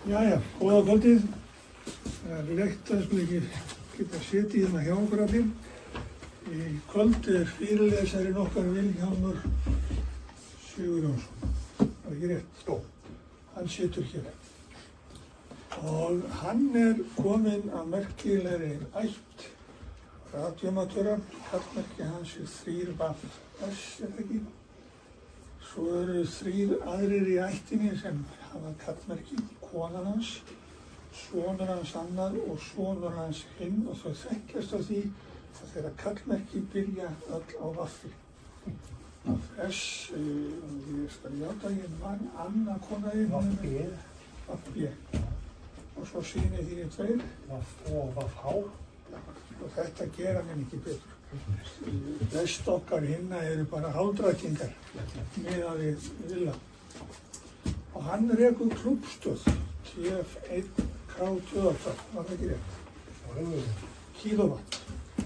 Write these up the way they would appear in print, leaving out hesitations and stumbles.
Jæja, góða kvöldið. Það er leitt að skuli ekki geta setið hérna hjá okkur allir. Í kvöld er fyrirlesarinn okkar Vilhjálmur Sigurjónsson. Það ekki rétt? Jó. Hann situr hér. Og hann er kominn að merkilegri ætt radioamatöra. Kallmerki hans er 3VS, er það ekki? Svo eru 3 aðrir í ættinni sem hafa kallmerki, konan hans, sonur hans annar og sonur hans hinn, og þau þekkjast á því að þeirra kallmerki byrja öll á vaffi. Þess, ég skal játa, ég man Anna konaði. Vaffi. Og svo sýni því 2. Vaff og vaff há. Og þetta gera mér ekki betur. Flest okkar hinna eru bara hálfdrækingar miðað við Villa. Og hann rekur klúbbstöð, TF1K28, var það ekki rétt? Kílóvatt.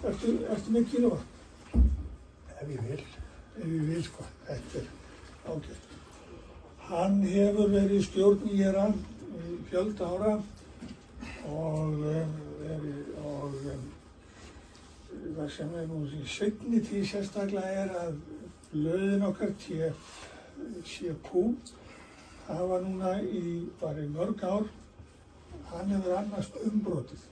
Ertu með kílóvatt? Ef ég vil. Ef ég vil, sko. Þetta er ágætt. Hann hefur verið í stjórn í fjölda ára og það sem er nú í seinni tíð sérstaklega er að blöðin okkar TFCQ hafa núna bara í mörg ár, hann hefur annast umbrotið.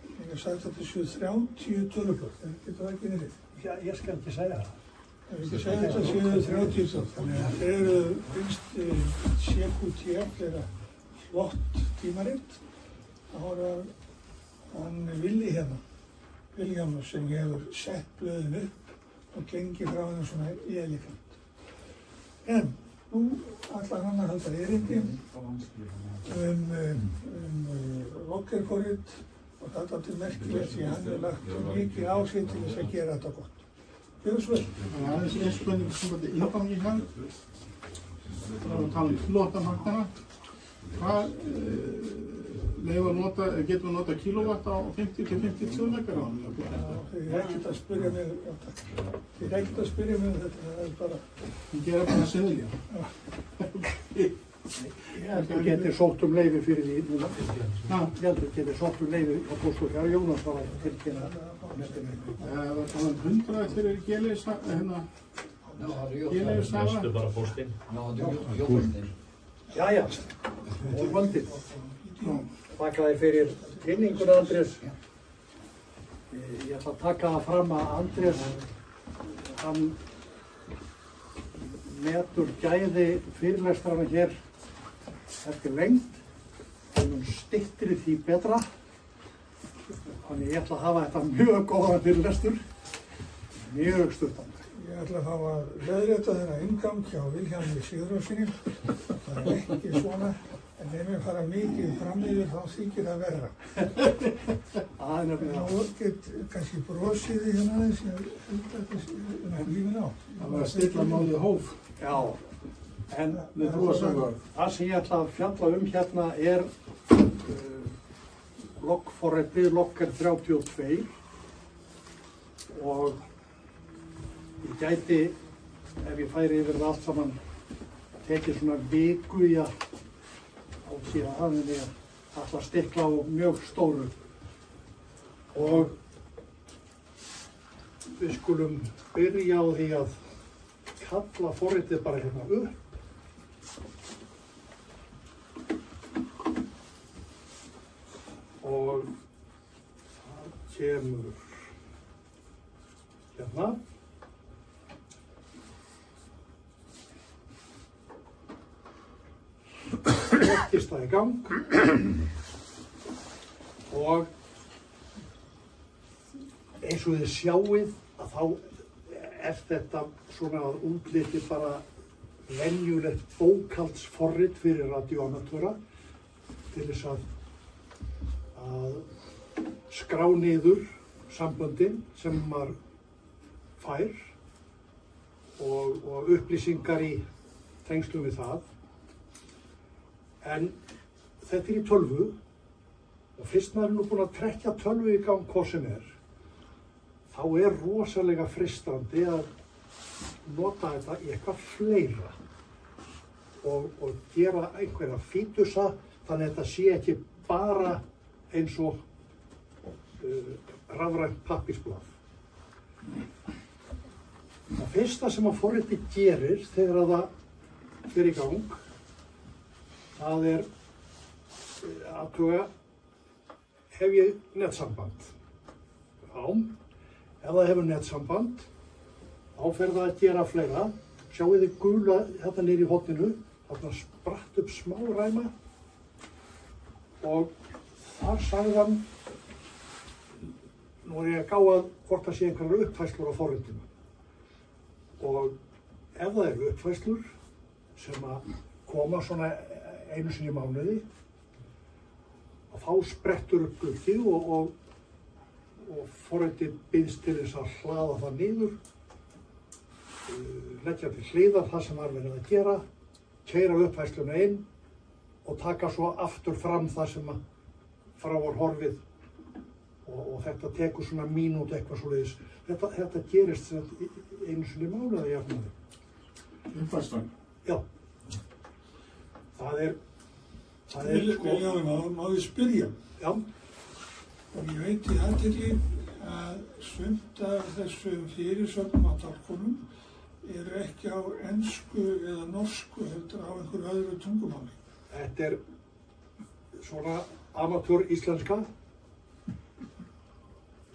Ég hef sagt að þessu 30 tölublöð, getur það ekki niður? Ég skal ekki segja það. Ég vil ekki segja þetta séu 30 tölublöð, þannig að þeir eru finnst CQTF þeirra flott tímaritt. Þá er hann Villi hérna. Vilhjálmur sem hefur sett blöðin upp og gengið frá henni svona elefant. En nú ætlar hann að halda erindi Lokkerkorrit og það er til merkilegt því hann hefur lagt mikið á sig til þess að gera þetta gott. Gjör svo vel. Það er en spurning sem þetta inngangi hér. Það er að tala flotamagnana. Hvað getum við nota kílóvatt á 50-52 megar? Þið er ekkert að spyrja mig, þið er ekkert að spyrja mig þetta, það er bara... Þið gera bara seðilja. Ég held að geti sótt leyfi fyrir því núna. Ég held að geti sótt leyfi á Pósthúsi. Jónas var að tilkynna næstu viku. Það var talað 100 fyrir G-leiðishafa. Mestu bara póstinn. Jæja, og kvöldið. Þakka þér fyrir kynninguna, Andrés. Ég ætla að taka það fram að Andrés, hann metur gæði fyrirlestrana hér eftir lengd, og styttri því betra. Þannig ég ætla að hafa þetta mjög góðan fyrirlestur, mjög stuttan. Ég ætla að hafa leiðrétta þeirra inngang hjá Vilhjálmi Sigurjónssoni. Það er ekki svona. En ef ég fara mikið fram yfir þá þykir það verra. Það er nefnilega. Nú get kannski brosið hérna aðeins, ég held að þetta er lífin á. Það var að stilla málið hóf. Já, en það sem ég ætla að fjalla hérna er loggforritið Lokker 32 og ég gæti, ef ég færi yfir það allt saman, tekið svona viku í að síðan þannig að ætla að stikla á mjög stóru og við skulum byrja á því að kalla forritið bara hérna upp og það kemur hérna settist það í gang og eins og þið sjáið að þá er þetta svona að útliti bara venjulegt bókhaldsforrit fyrir radioamatöra til þess að skrá niður samböndin sem maður fær og upplýsingar í tengslum við það. En þetta er í tölvu og fyrst maður er nú búinn að trekkja tölvu í gang hvað sem er, þá er rosalega freistandi að nota þetta í eitthvað fleira og gera einhverja fítusa þannig að þetta sé ekki bara eins og rafrænt pappírsblað. Það fyrsta sem að forritið gerir þegar að það fer í gang, það er að athuga, hef ég netsamband? Já, ef það hefur netsamband, þá fer það að gera fleira. Sjáu þið gula hérna niður í horninu, þarna spratt upp smá ræma og þar sagði hann, nú er ég að gá að hvort það sé einhverjar uppfærslur á forritinu. Og ef það eru uppfærslur sem að koma svona einu sinni í mánuði, og þá sprettur upp gluggi og forritið býðst til þess að hlaða það niður, leggja til hliðar það sem var verið að gera, keyra uppfærsluna inn og taka svo aftur fram það sem að frá var horfið og þetta tekur svona mínútu eitthvað svoleiðis. Þetta gerist einu sinni í mánuði jafnvægi. Uppfærslan? Já. Það er Má ég spyrja? Já. Og ég veit í athygli að sumt af þessum fyrirsögnum á tálkunum eru ekki á ensku eða norsku, heldur á einhverju öðru tungumáli. Þetta er svona amatör íslenska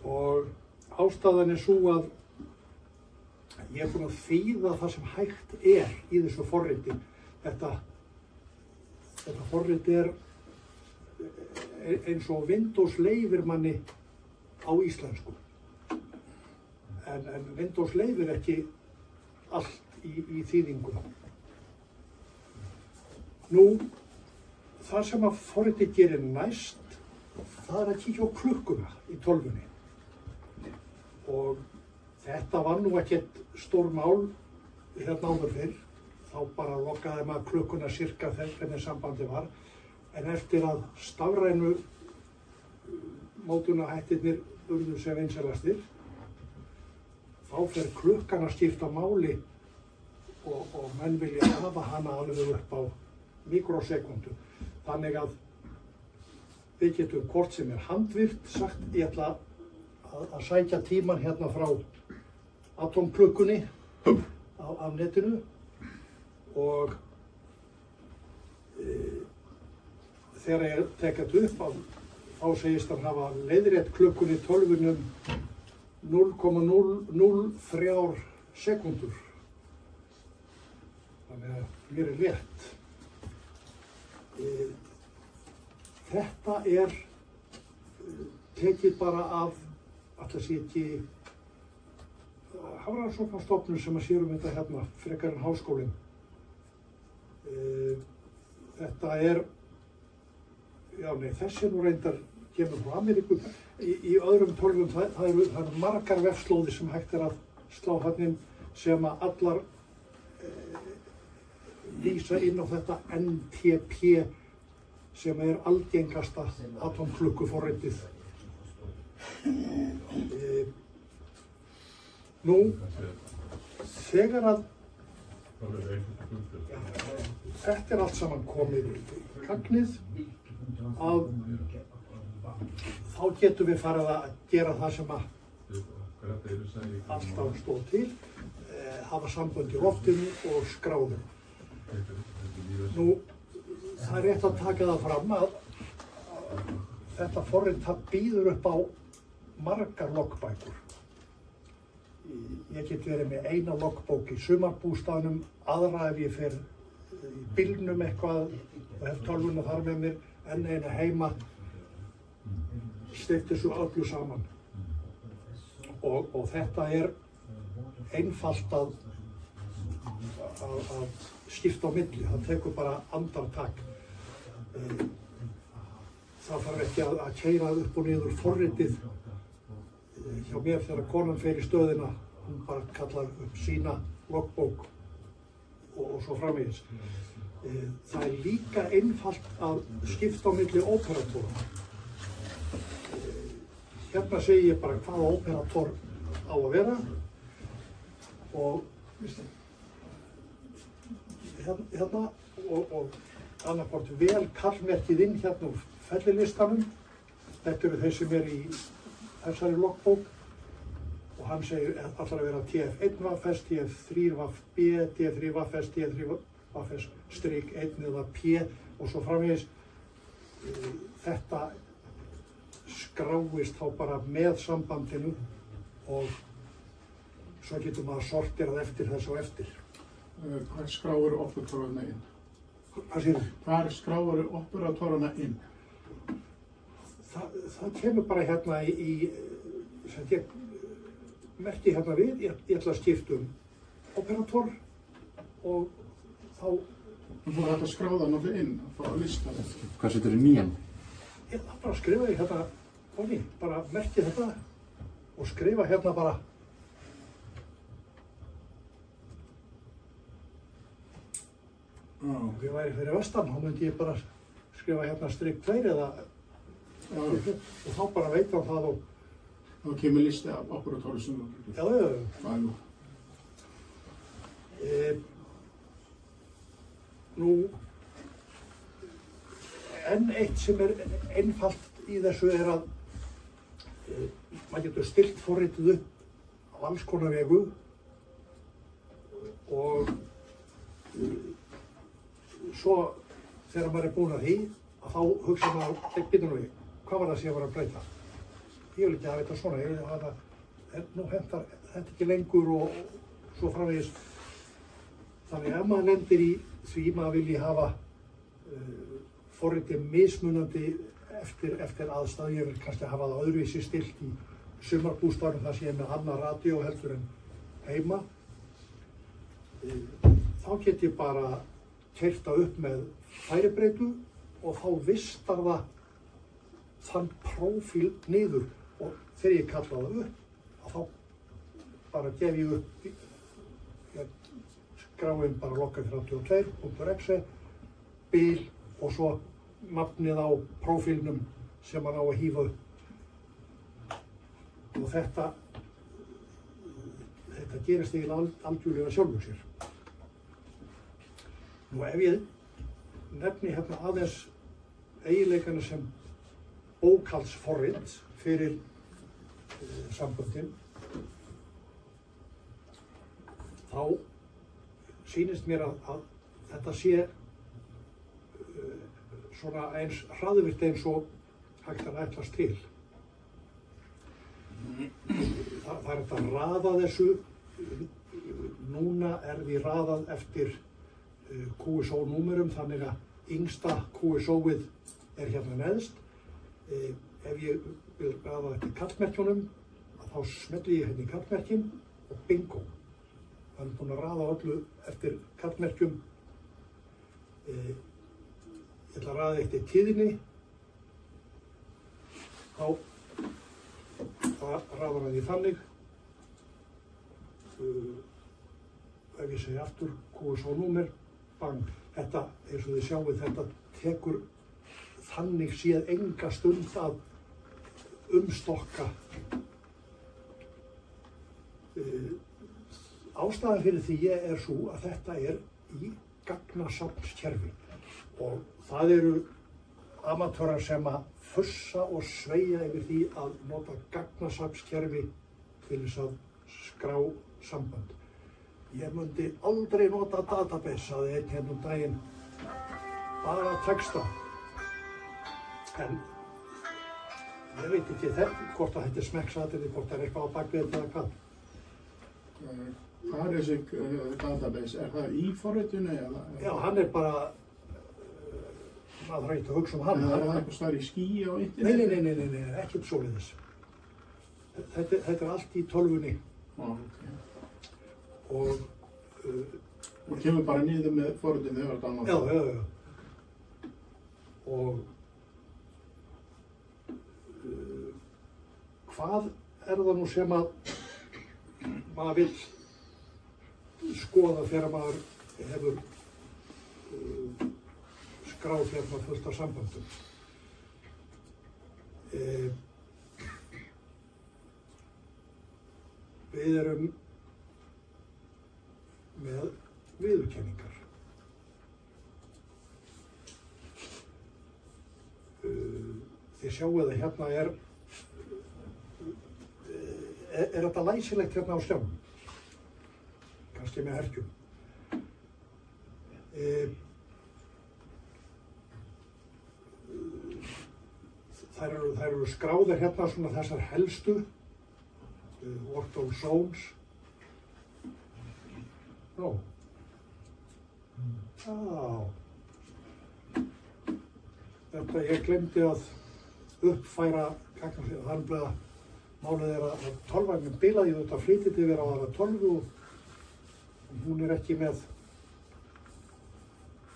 og ástæðan er svo að ég er búinn að þýða það sem hægt er í þessu forriti. Þetta forrit er eins og Windows leyfir manni á íslensku. En Windows leyfir ekki allt í þýðinguna. Nú, það sem að forritið gerir næst, það er að kíkja á klukkuna í tölvunni. Og þetta var nú ekkert stór mál hérna áður fyrr. Þá bara lokaði maður klukkuna sirka hvernig sambandi var. En eftir að stafrænu mótunahættirnir urðu sem vinsælastir, þá fer klukkan að skipta máli og menn vilja hafa hana alveg upp á mikrosekundu. Þannig að við getum hvort sem er handvirkt sagt, ég ætla að sækja tíman hérna frá atomklukkunni af netinu og þegar ég tek þetta upp þá segist hann hafa leiðrétt klukkunni tölvunum 0,003 sekúndur. Þannig að mér er rétt. Þetta er tekið bara af, alltaf sé ekki, hafrannsóknastofnun sem að sér þetta hérna, frekar en háskólinn. Þetta er, já nei, þessi nú reyndar kemur frá Ameríku. Í öðrum tölvum það eru margar vefslóðir sem hægt er að slá þarna inn sem að allar vísa inn á þetta NTP sem er algengasta atomklukkuforritið. Nú, þegar að þetta er allt saman komið í gagnið, að þá getum við farið að gera það sem að alltaf stóð til, hafa sambönd í loftinu og skráðum. Nú, það er rétt að taka það fram að þetta forrit það býður upp á margar loggbækur. Ég get verið með eina loggbók í sumarbústaðnum, aðra ef ég fer í bílnum eitthvað og hef tölvuna þar með mér, enn eina heima, steypt þessu öllu saman. Og þetta er einfalt að skipta á milli, það tekur bara andartak. Það þarf ekki að keyra upp og niður forritið. Hjá mér þegar konan fer í stöðina, hún bara kallar upp sína loggbók og svo framvegis. Það er líka einfalt að skipta á milli óperatora. Hérna segi ég bara hvaða óperator á að vera og hérna og annarkvort vel kallmerkið inn hérna úr fellilistanum. Þetta eru þeir sem í þessari logbók og hann segir allar að vera TF1VFS, TF3VB, D3VFS, D3VFS-1 eða P og svo framvegis. Þetta skráist þá bara með sambandinu og svo getur maður sorterað eftir þess og eftir. Hvar skráir operatórana inn? Hvað segir þú? Hvar skráir operatórana inn? Það kemur bara hérna sem ég merki hérna við, ég ætla að skipta operator og þá... Þú får hægt að skráða náttúrulega inn og fá að lista þetta. Hvað setur þið nýjan? Ég ætla bara að skrifa hérna, bara merki þetta og skrifa hérna bara Ef ég væri fyrir vestan, þá myndi ég bara skrifa hérna strik 2 eða og þá bara veit hann það og þá kemur listi af operatóri sem þú Já. Nú, enn eitt sem einfalt í þessu að maður getur stillt forritið upp á alls konar vegu og svo þegar maður búinn að því að þá hugsa maður, býtum við, hvað var það sem ég var að breyta? Ég vil ekki hafa þetta svona, ég vil hafa þetta, nú hentar þetta ekki lengur og svo framvegis. Þannig ef maður lendir í því maður vilji hafa forritið mismunandi eftir aðstæð, ég vil kannski hafa það öðruvísi stillt í sumarbústaðnum þar sem ég er með annað radíó heldur en heima. Þá get ég bara keyrta upp með færibreytu og þá vistar það þann prófíl niður og þegar ég kalla það upp þá bara gef ég upp skráin bara logga32.exe bil og svo nafnið á prófílnum sem hann á að hífa upp og þetta gerist eiginlega algjörlega sjálfur sér. Nú ef ég nefni hérna aðeins eiginleikana sem bókhaldsforrit fyrir samböndin, þá sýnist mér að þetta sé svona eins hraðvirkt eins og hægt að ætlast til. Það er hægt að raða þessu, núna því raðað eftir QSO-númerum, þannig að yngsta QSO-ið hérna neðst. Ef ég vil raða eftir kallmerkjunum, þá smelli ég hérna í kallmerkin og bingo. Það er búin að raða öllu eftir kallmerkjum. Ég ætla að raða eftir tíðinni. Þá raðar hann því þannig. Ef ég segi aftur QSO-númer, bang. Þetta, eins og þið sjáum, þetta tekur þannig séð enga stund að umstokka. Ástæðan fyrir því sú að þetta í gagnasafnskerfi og það eru amatörar sem að fussa og sveigja yfir því að nota gagnasafnskerfi til þess að skrá sambönd. Ég myndi aldrei nota database, sagði einn hérna daginn, bara texta. En ég veit ekki hvort að þetta smekksatriði, hvort það eitthvað á bakvið þetta eða hvað. Hvað þessi database? Það í forritinu eða? Já, hann bara, maður þarf ekki að hugsa hann. Það eitthvað staðar í skýi á interneti? Nei, ekkert svoleiðis. Þetta allt í tölvunni. Okay. Og kemur bara niður með forritinu þegar þetta annars? Já. Og hvað það nú sem að maður vill skoða þegar maður hefur skráð hérna fullt af samböndum? Við erum með viðurkenningar. Þið sjáu það hérna er þetta læsilegt hérna á skjánum? Kannski með herkjum. Þær eru skráðir hérna svona þessar helstu, Ortho Zones. Já. Þetta, ég glemdi að uppfæra gagnasíðu. Það er bara, málið er að tölvan minn bilaði, þetta flytið yfir á aðra tölvu og hún er ekki með.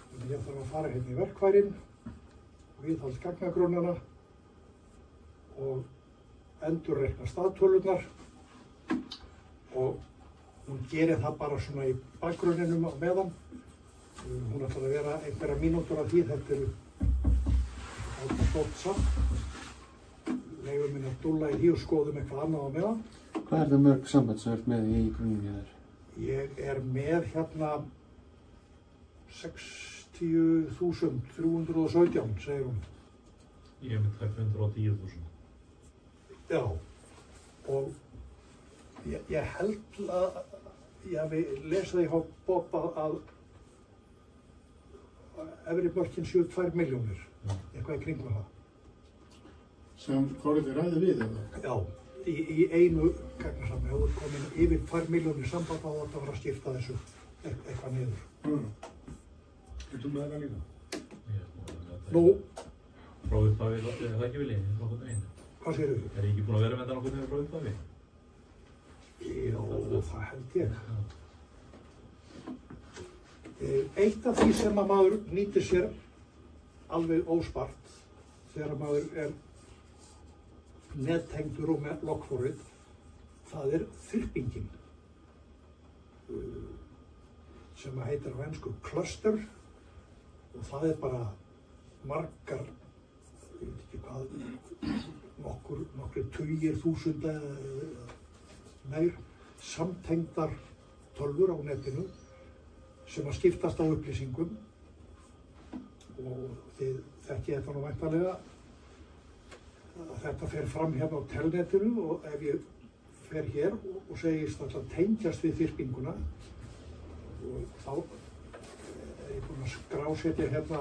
Þannig ég þarf að fara hérna í verkfærin, viðhald gagnagrunnana og endurreikna staðtölurnar og hún gerir það bara svona í bakgrunninum á meðan. Hún ætlar að vera einhverja mínútur af því, þetta eru alltaf stórt samt. Leifum minn að dúlla í því og skoðum eitthvað annað á meðan. Hvað er það mörg samband sem ert með í grunninni þér? Ég er með hérna 60.317, segir hún. Ég er með 210.000. Já, og ég held að ég hafi lesið hjá Bob að efri mörkin séu 2 milljónir, eitthvað í kringum það. Sem hvort þið ræði við eða? Já, í einu gagnasafni hefur komin yfir 2 milljónir samband á þetta að fara að skipta þessu eitthvað niður. Ertu með það líka? Nú, Frá upphafi, er það ekki viljið? Nokkurn veginn? hvað segirðu? Er ég ekki búinn að vera með þetta nokkurn veginn frá upphafi? Já, það held ég. Eitt af því sem að maður nýtir sér alveg óspart þegar maður er nettengdur og með logforrið, það er þyrpingin sem að heitir á ensku cluster og það er bara margar, ég veit ekki hvað, nokkrir tugir þúsunda meir samtengdar tölvur á netinu sem að skiptast á upplýsingum og þið þekkið þetta nú væntanlega að þetta fer fram hérna á telnetinu og ef ég fer hér og segist alltaf tengjast við þyrpinguna og þá er ég búinn að skrásetja hérna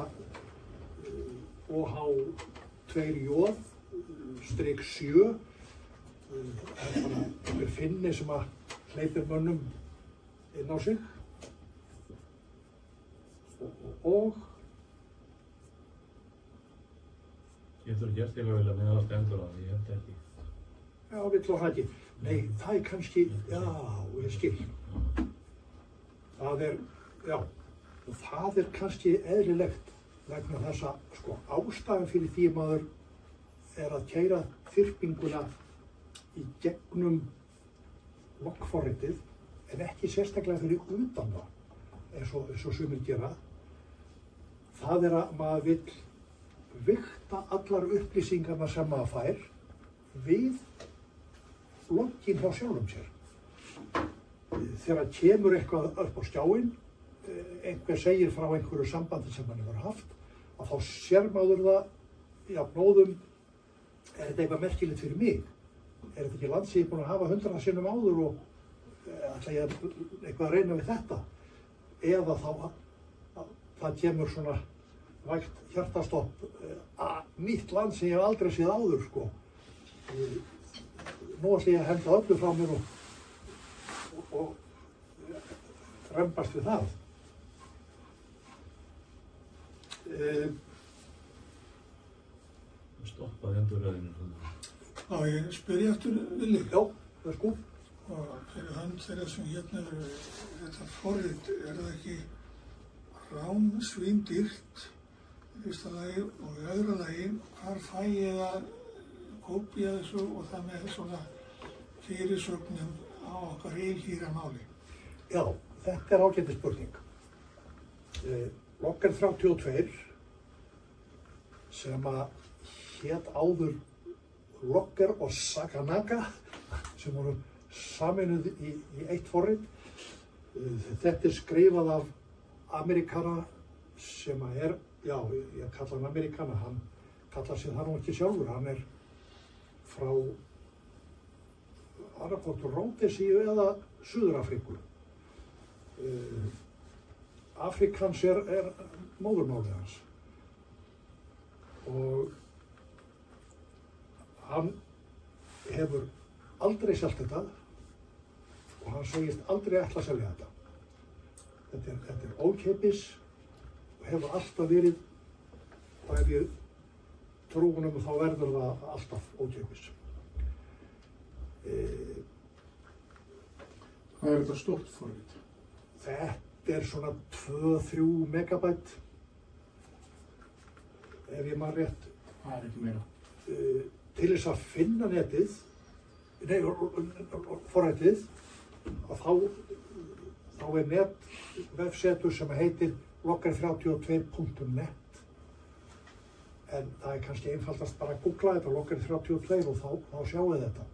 OH2J -7 það er bara einhver finni sem að hleypir mönnum inn á sig og Ég þurfi gert eitthvað vilja með það stendur að ég held ekki. já, vill og hætti. Nei, það er kannski, já, ég skil. Það er, já, og það er kannski eðlilegt vegna þess að, sko, ástæðan fyrir því maður er að keyra þyrpinguna í gegnum logforritið en ekki sérstaklega fyrir utan það, eins og sumir gera. Það er að maður vill vigta allar upplýsingarna sem maður fær við loggin hjá sjálfum sér. Þegar kemur eitthvað upp á skjáinn, einhver segir frá einhverju sambandi sem hann hefur haft, að þá sér maður það jafnóðum, er þetta eitthvað merkilegt fyrir mig? Er þetta ekki land sem ég er búinn að hafa 100 sinnum áður og ætla ég eitthvað að reyna við þetta? Eða þá að það kemur svona vægt hjartastopp, nýtt land sem ég hef aldrei séð áður, sko. Nú ætla ég að henda öllu frá mér og rembast við það. Stoppaði endurröðinu. Já, ég spyrja eftir Vili. Já, það er sko. Og fyrir hönd þeirra sem hérna eru þetta forrit, er það ekki ránsvíndýrt í fyrsta lagi og í öðru lagi, hvar fæ ég að kópía þessu og það með svona fyrirsögnum á okkar heilhýra máli? Já, þetta er ágætis spurning. Logger 32 sem að hét áður Logger og Sakanaga sem voru saminuð í eitt forrit. Þetta er skrifað af Amerikana sem að er, já, ég kalla hann Amerikana, hann kallar sig það nú ekki sjálfur, hann er frá annarkvort Ródesíu eða Suður-Afríku. Afrikans er móðurmálið hans og hann hefur aldrei selt þetta og hann segist aldrei ætla að selja þetta. Þetta er ókeypis og hefur alltaf verið, og ef ég trúi honum þá verður það alltaf ókeypis. Hvað er þetta stórt forrit? Þetta er svona 2-3 megabæt, ef ég man rétt. Það er ekki meira. Til þess að finna netið, forritið, og þá er netvefsetur sem heitir logger32.net, en það er kannski einfaldast bara að googla þetta logger32 og þá sjáu þið þetta.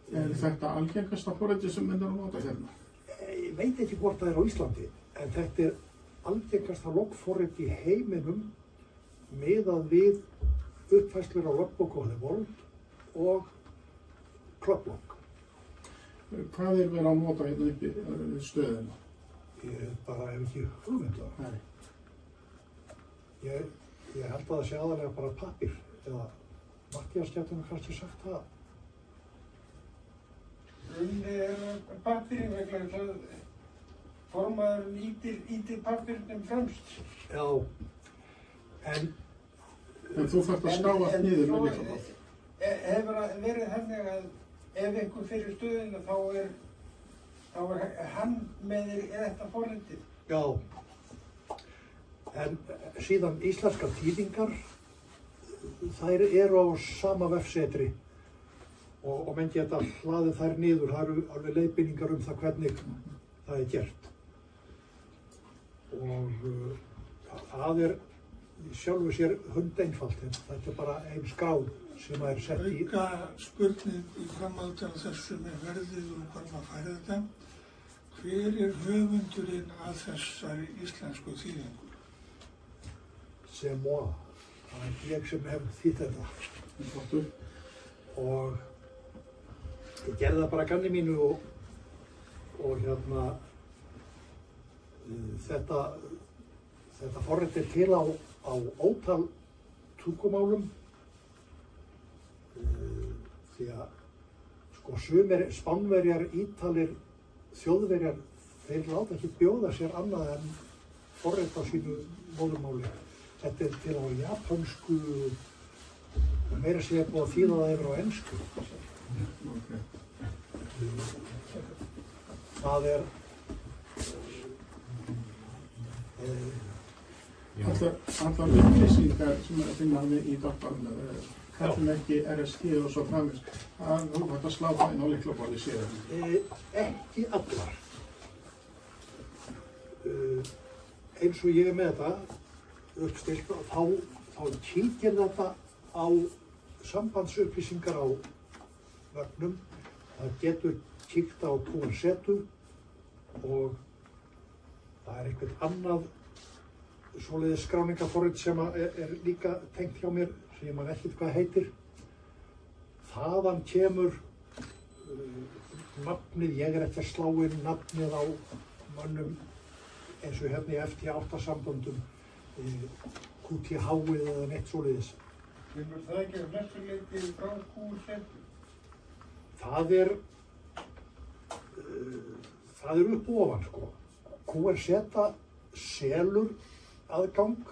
Er þetta algengasta forritið sem myndar að nota hérna? Ég veit ekki hvort það er á Íslandi, en þetta er algengasta loggforrit í heiminum miðað við uppfærslur á Logbook of the World og Clublog. Hvað er verið að nota hérna upp í stöðina? Ég bara hef ekki hugmyndu það. Nei. Ég held að það sé aðalega bara pappír, eða Mattías getur nú kannski sagt það. Runni pappír vegna þess að formaðurinn ítir pappírnum fremst. Já, en þú þarft að skáast niður með lyklaborð. Hefur verið þannig að ef einhver fyrir stöðina þá er hann með þetta forritið? já, en síðan íslenskar þýðingar, þær eru á sama vefsetri og menn geta hlaðið þær niður, það eru alveg leiðbeiningar um það hvernig það er gert. Og það er sjálfu sér hundeinfalt, þetta er bara ein skrá sem er sett í. Auka spurning í framhaldi af þessu með verðið og hvað maður færi þetta. Hver er höfundurinn að þessari íslensku þýðingu? C'est moi, það er ég sem hef þýtt þetta. Og ég gerði það bara að gamni mínu og hérna þetta forrit er til á ótal tungumálum, því að sko sumir Spánverjar, Ítalir, Þjóðverjar, þeir láta ekki bjóða sér annað en forrit á sínu móðurmáli. Þetta er til á japönsku og meira sé búið að þýða það yfir á ensku. Það er allar upplýsingar sem er að finna í doktorinn, kallum ekki RSG og svo framins. Þú hægt að slá það inn á lyklaborði síðan. ekki allar. Eins og ég er með þetta uppstilt og þá kíkir þetta á sambandsupplýsingar á vefnum. Það getur kíkt á QRZ og það er einhvern annað svoleiðis skráningaforrit sem er líka tengt hjá mér, sem ég man ekkert hvað heitir. Þaðan kemur nafnið, ég er ekki að slá inn nafnið á mönnum eins og hérna í FT8 samböndum, QTH-ið eða neitt svoleiðis. Kemur það ekki að mestu leyti frá QRZ? Það er upp og ofan, sko. QRZ selur aðgang.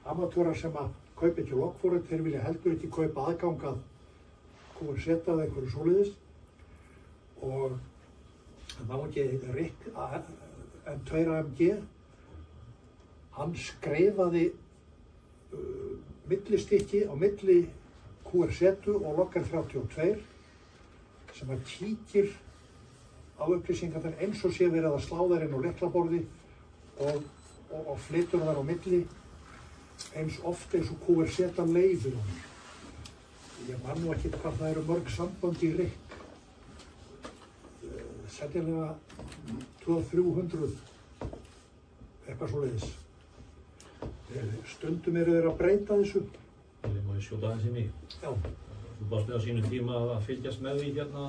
Amatúrar sem að kaupa ekki loggforrit, þeir vilja heldur ekki kaupa aðgang að QRZ eða einhverju svoleiðis. Og það var ekki Rick M2AMG, hann skreifaði millistykki á milli QRZ og Logger32 sem að kíkir á upplýsingarnar eins og sé verið að slá þær inn á lyklaborði og flytur þær á milli eins oft eins og QRZ leyfir honum. Ég man nú ekki hvað það eru mörg sambönd í Rick. Sennilega 200-300, eitthvað svoleiðis. Stundum eru þeir að breyta þessu. Ég má skjóta aðeins í mig. Já. Þú varst með á sínu tíma að fylgjast með því hérna.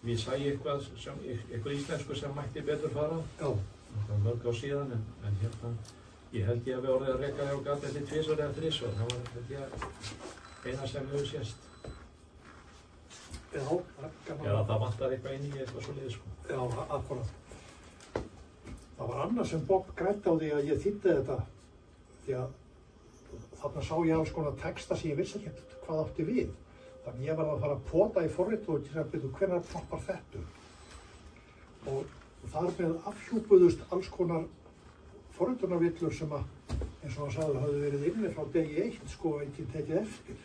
Við sæi eitthvað íslensku sem mætti betur fara. Já. Það var mörg á síðan en hérna, ég held ég að við orðið að reka hjá gat eftir 2 eða 3 og það var held ég eina sem hefur sést. Já, Eða það vantar eitthvað inn í eitthvað svoleiðis sko. Já, akkurat. Það var annað sem Bob græddi á því að ég þýddi þetta. Því að þarna sá ég alls konar texta sem ég vissi ekki hvað átti við. Þannig ég var að fara að pota í forritu og segja, hvenær ploppar þetta? Og þar með afhjúpuðust alls konar forritunarvillur sem að, eins og hann sagði, hafði verið inni frá degi 1, sko, ekki tekið eftir.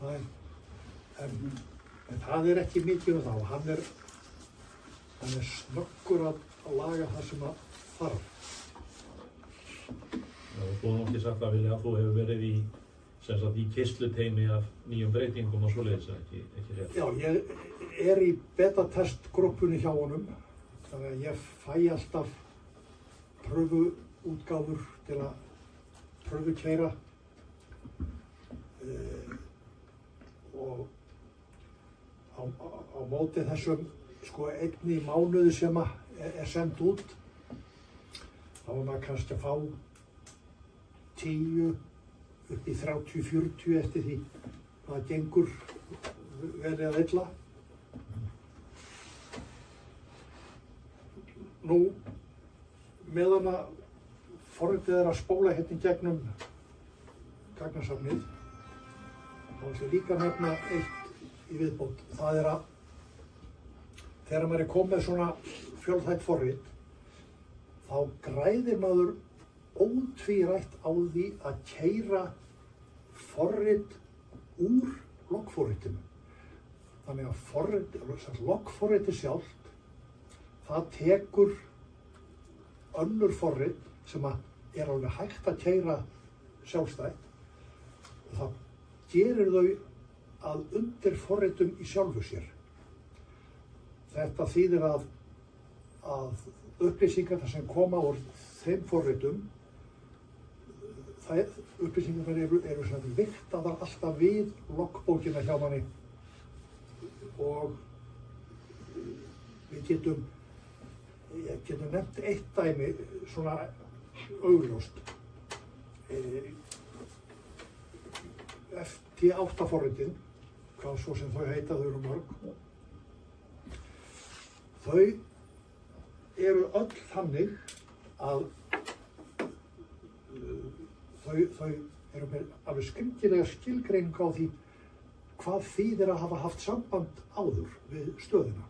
En það er ekki mikið um þá. Hann er snöggur að laga það sem að þarf. Já, og þú náttúrulega sagt að vilja að þú hefur verið í, sem sagt, í keysluteymi af nýjum breytingum og svoleiðis, ekki rétt? Já, ég er í beta-test-grúppunni hjá honum, þannig að ég fæ alltaf pröfuútgáfur til að pröfukeyra og á móti þessum sko einni mánuði sem er send út, þá var maður kannski að fá 10 upp í 30-40 eftir því hvað gengur vel eða illa. Nú, meðan að forritið er að spóla hérna í gegnum gagnasafnið, þá ætlum ég líka að nefna eitt í viðbót. Það er að þegar maður er komið með svona fjölþætt forrit, þá græðir maður ótvírætt á því að keyra forrit úr loggforritinu. Þannig að loggforritið sjálft, það tekur önnur forrit sem er alveg hægt að keyra sjálfstætt og það gerir þau að undir forritum í sjálfu sér. Þetta þýðir að upplýsingar sem koma úr þeim forritum, upplýsingar eru sem vigtaðar alltaf við loggbókina hjá manni og við getum nefnt eitt dæmi svona augljóst. FT8 forritin, hvað svo sem þau heita, þau eru mörg, þau eru öll þannig að þau eru með alveg skringilega skilgreining á því hvað þýðir að hafa haft samband áður við stöðina.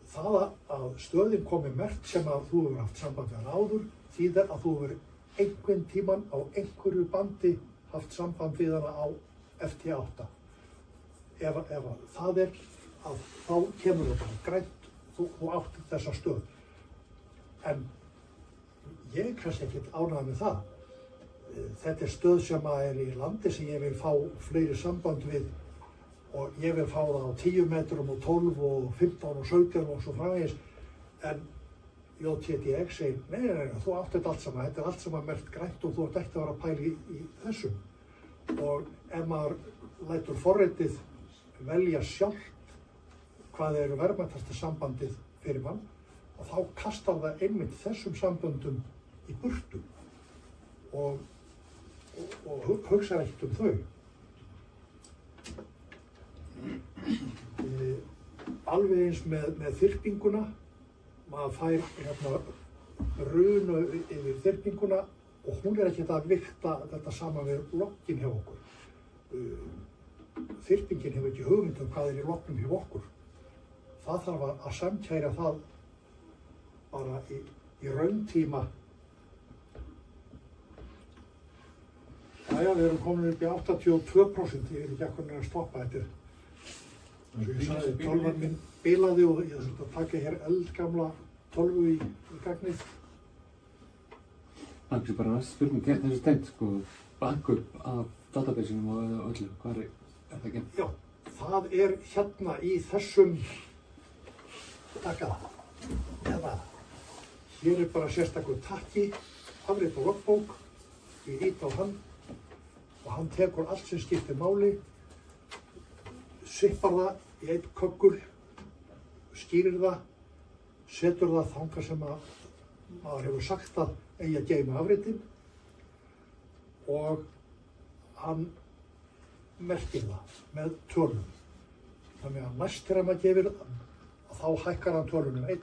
Það að stöðin komi merkt sem að þú hefur haft samband við áður þýðir að þú hefur einhvern tíman á einhverju bandi haft samband við hana á FT8. Ef það er að þá kemur þetta grænt, þú átt þessa stöð. En ég er kannski ekkert ánægður með það. Þetta er stöð sem er í landi sem ég vil fá fleiri samband við og ég vil fá það á 10 metrum og 12 og 15 og 17 og svo framvegis. En JTTX segir, nei, þú átt þetta er allt saman merkt grænt og þú ert ekki að vera að pæla í þessum. Og ef maður lætur forritið velja sjálft hvað eru verðmætasta sambandið fyrir mann og þá kastar það einmitt þessum samböndum í burtu og hugsa ekkert þau. Alveg eins með þyrpinguna, maður fær hérna runu yfir þyrpinguna og hún er ekkert að vikta þetta saman við loggin hjá okkur. Þyrpingin hefur ekki hugmynd hvað er í loggnum hjá okkur. Það þarf að samkæra það bara í rauntíma. Jæja, við erum komin upp í 82%, ég veit ekki hvernig að stoppa þetta. Svo ég sagði, tölvan minn bilaði og ég þurfti að taka hér eldgamla tölvu í gagnið. Það er bara næst spurning, þessi tengt, sko, backup af databaseinu og öllu, hvað er þetta ekki? Já, það er hérna í þessum, taka það, eða Hér er bara sérstakur takki, afrit og loggbók, ég ít á hann og hann tekur allt sem skiptir máli, sippar það í einn köggul, skýrir það, setur það þangað sem að maður hefur sagt að eigi að geyma afritin og hann merkir það með tölum. Þannig að næst þegar maður gefur þá hækkar hann tölunum 1.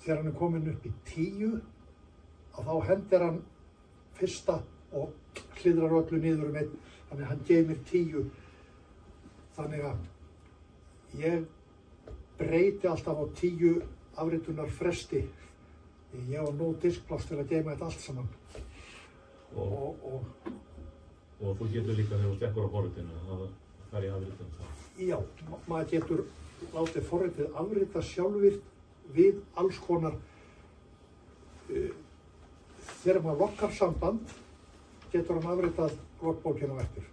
Þegar hann er komin upp í 10 þá hendir hann fyrsta og hliðrar öllu niður 1. Þannig að hann geymir 10. Þannig að ég breyti alltaf á 10 afritunar fresti. Ég á nóg diskpláss til að geyma þetta allt saman. Og þú getur líka þegar þú stekkur á forritinu að fara í afritum það. Já, maður getur látið forritið afrita sjálfvirkt við alls konar. Þegar maður lokkar samband getur hann afritað loggbókina á eftir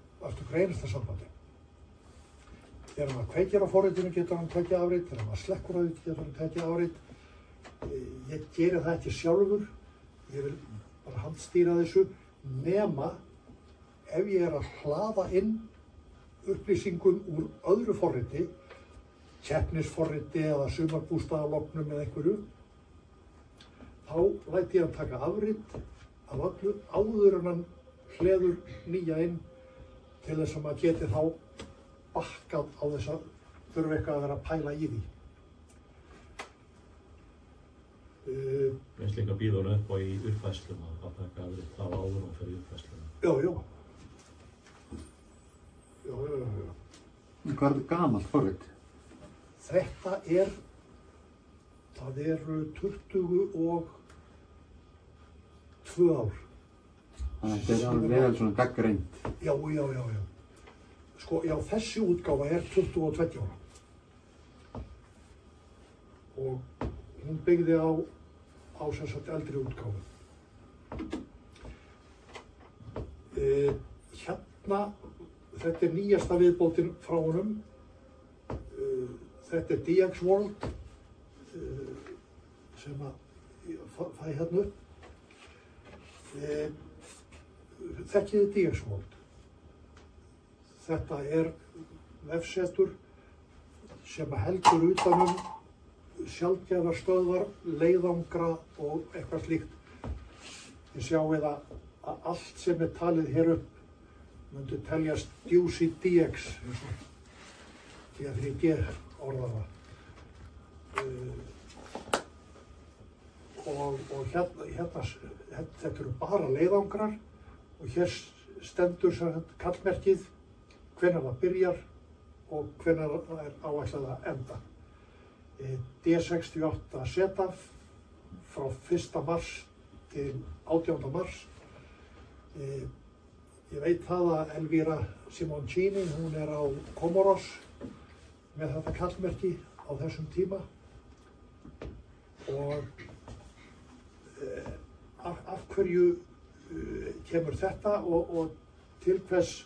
hver einasta sambandi. Þegar maður kveikir á forritinu getur hann tekið afrit, þegar maður slekkur á því getur hann tekið afrit. Ég geri það ekki sjálfur, ég vil bara handstýra þessu nema ef ég er að hlaða inn upplýsingum úr öðru forriti, keppnisforriti eða sumarbústaðalognum eða einhverju, þá læti ég hann taka afrit af öllu áður en hann hleður nýja inn til þess að maður geti þá bakkað á þess að þurfa eitthvað að vera að pæla í því. Mér finnst líka að býða hún upp á í uppfæslum að taka afrið þá áður og fyrir uppfæslum. Já. Hvað er þetta gamalt forrit? Þetta það eru 22 ár. Þannig að þetta er alveg vel svona gagnreynt. Já. Sko, já, þessi útgáfa er 22 ára. Og hún byggði á sem sagt eldri útgáfu. Hérna, þetta er nýjasta viðbótin frá honum. Þetta er DX World sem að ég fæ hérna upp. Þekkið er DX World. Þetta er vefsetur sem heldur utanum sjaldgæfar stöðvar, leiðangra og eitthvað slíkt. Þið sjáið að allt sem er talið hér upp myndi teljast Juicy DX, því að því ég orða það. Og hérna, þetta eru bara leiðangrar og hér stendur kallmerkið, hvenær það byrjar og hvenær það er áætlað að enda. D68 setaf frá 1. mars til 18. mars. Ég veit það að Elvira Simoncini, hún er á Comoros með þetta kallmerki á þessum tíma og af hverju kemur þetta og til hvers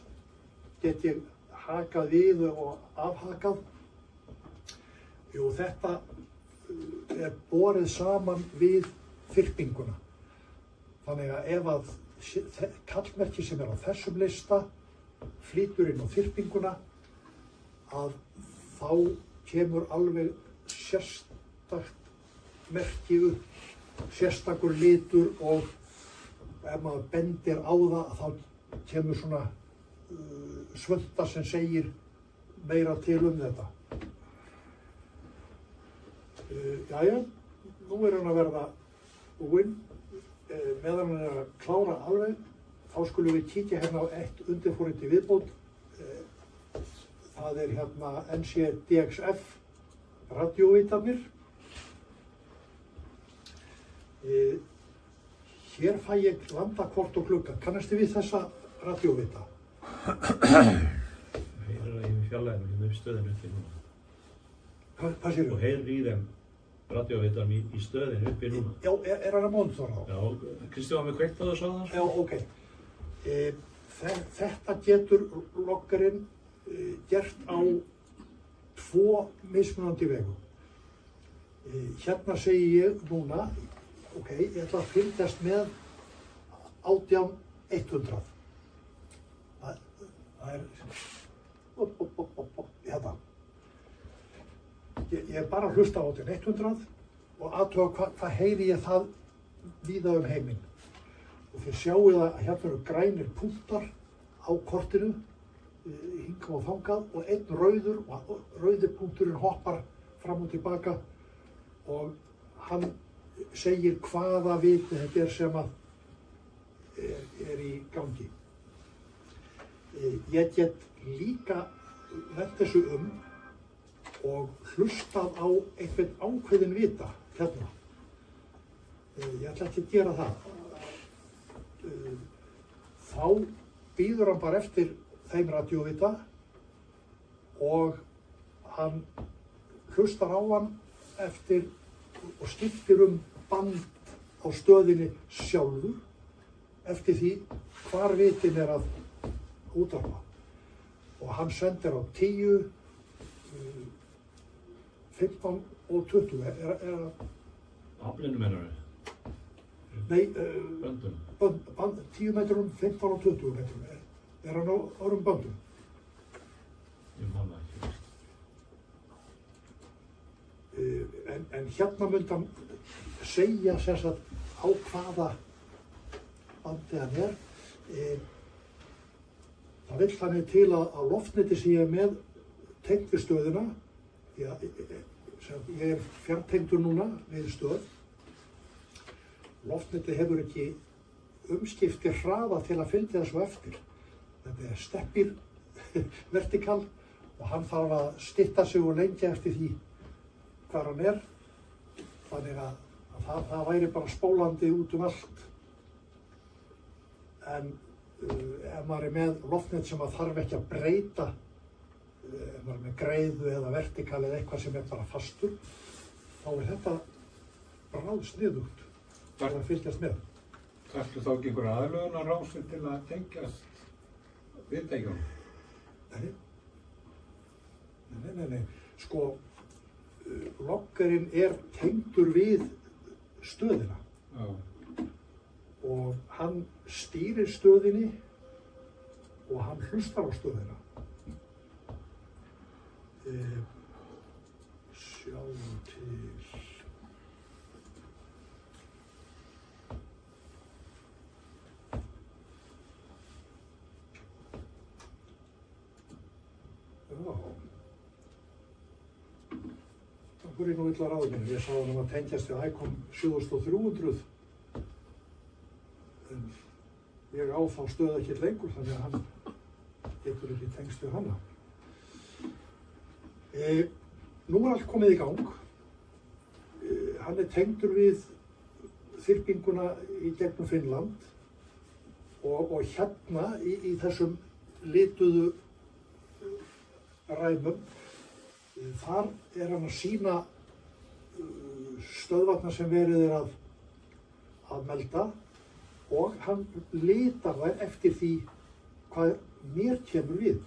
get ég hakað við og afhakað. Jú, þetta er borið saman við þyrpinguna. Þannig að ef að kallmerki sem er á þessum lista flýtur inn á þyrpinguna að þá kemur alveg sérstakt merki upp, sérstakur litur og ef maður bendir á það þá kemur svona svölda sem segir meira til þetta. Jæja, nú er hann að verða búinn. Meðan hann er að klára alveg, þá skulum við kíkja hérna á eitt undirforrit í viðbót. Það er hérna NC-DXF radiovítarnir. Hér fæ ég landakort og glugga. Kannastu við þessa radiovíta? Heyrir það í fjarlæginu, hérna upp stöðinu uppi núna. Hvað sér þú? Og heyrir í þeim radiovítarnum í stöðinu uppi núna. Já, er hann að mónitora þá? Já, Kristján við kveikt á það og sagði það. Já, ok. Þetta getur loggarinn gert á 2 mismunandi vegu. Hérna segi ég núna ok, ég ætla að fylgjast með 18100. Það er, hérna. Ég er bara að hlusta á 18100 og athuga hvað heyri ég það víða heiminn. Og þið sjáið að hérna eru grænir punktar á kortinu, hingað og þangað, og einn rauður, og rauði punkturinn hoppar fram og tilbaka og hann segir hvaða viti þetta er sem að er í gangi. Ég get líka velt þessu og hlustað á einhvern ákveðinn vita hérna. Ég ætla ekki að gera það. Þá bíður hann bara eftir þeim radíóvita og hann hlustar á hann eftir og skiptir band á stöðinni sjálfur eftir því hvar vitin er að útvarpa. Og hann sendir á 10, 15 og 20. Aflinu meinar þau? Nei, Böndum? 10 metrum, 15 og 20 metrum. Er hann á öðrum böndum? Ég man það ekki. En hérna myndi hann segja sem sagt á hvaða bandi hann er. Það vill þannig til að loftneti sem ég er með tengt við stöðina. Ég er fjartengdur núna við stöð. Loftneti hefur ekki umskipti hraða til að fylgja þessu eftir. Þetta er steppir vertikal og hann þarf að stytta sig og lengja eftir því hvar hann er. Þannig að það væri bara spólandi út allt. En ef maður er með loftnet sem maður þarf ekki að breyta, ef maður er með greiðu eða vertikal eða eitthvað sem er bara fastur, þá er þetta bráðsniðugt að fylgjast með. Þarftu þá ekki einhverja aðlögunarrásir til að tengjast viðtækjunum? Nei. Sko, loggarinn er tengdur við stöðina. Já. Og Hann stýrir stöðinni og hann hlustar á stöðina. Sjáum til. Það fór ég nú illa ráðinu. Ég sá hann að tengjast við ICOM 7300. En ég á þá stöð ekki lengur þannig að hann getur ekki tengst við hana. Nú er allt komið í gang. Hann er tengdur við þyrpinguna í gegnum Finnland og hérna í þessum lituðu ræmum, þar er hann að sýna stöðvarnar sem verið er að melda og hann litar þær eftir því hvað mér kemur við.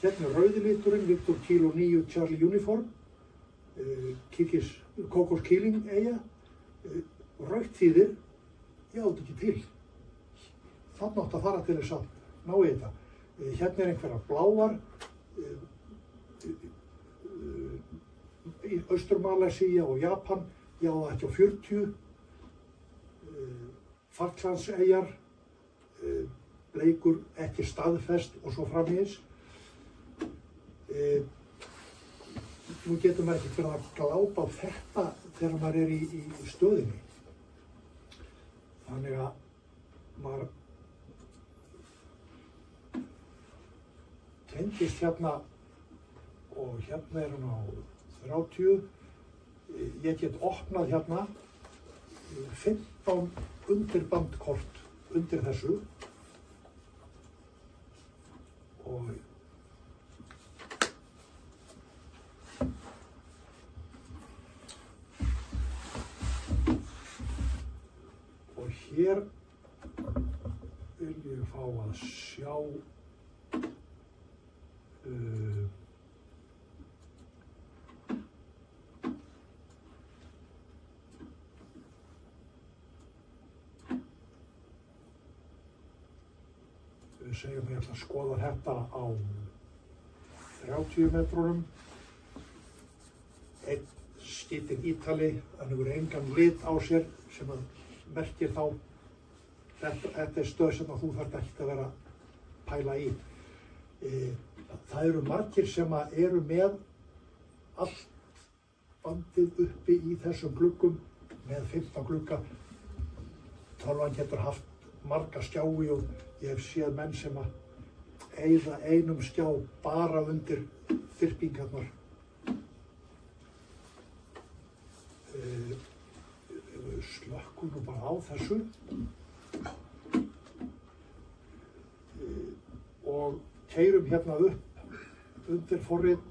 Hérna er rauði liturinn, Victor Kilo 9 Charlie Uniform, Cocos Keeling eyja, rautt þýðir, ég átti ekki til. Þarna átti að fara til þess að ná í þetta. Hérna er einhverja bláar, í Austur-Malasía og Japan, ég á það ekki á 40, Falklandseyjar, bleikur ekki staðfest og svo framvegis. Nú getur maður ekki fyrir að glápa á þetta þegar maður er í stöðinni. Þannig að maður tengist hérna og hérna er hann á 30. Ég get opnað hérna 15 undirbandkort undir þessu og hér vil ég fá að sjá við segjum að ég ætla að skoða þetta á 30 metrunum. Einn skítinn Ítali, hann hefur engan lit á sér sem að merkir þá þetta stöð sem að þú þarft ekki að vera að pæla í. Það eru margir sem að eru með allt bandið uppi í þessum gluggum með 15 glugga. Tölvan getur haft marga skjái og ég hef séð menn sem að eyða einum skjá bara undir þyrpingarnar. Við slökkum nú bara á þessu og keyrum hérna upp undir forrit.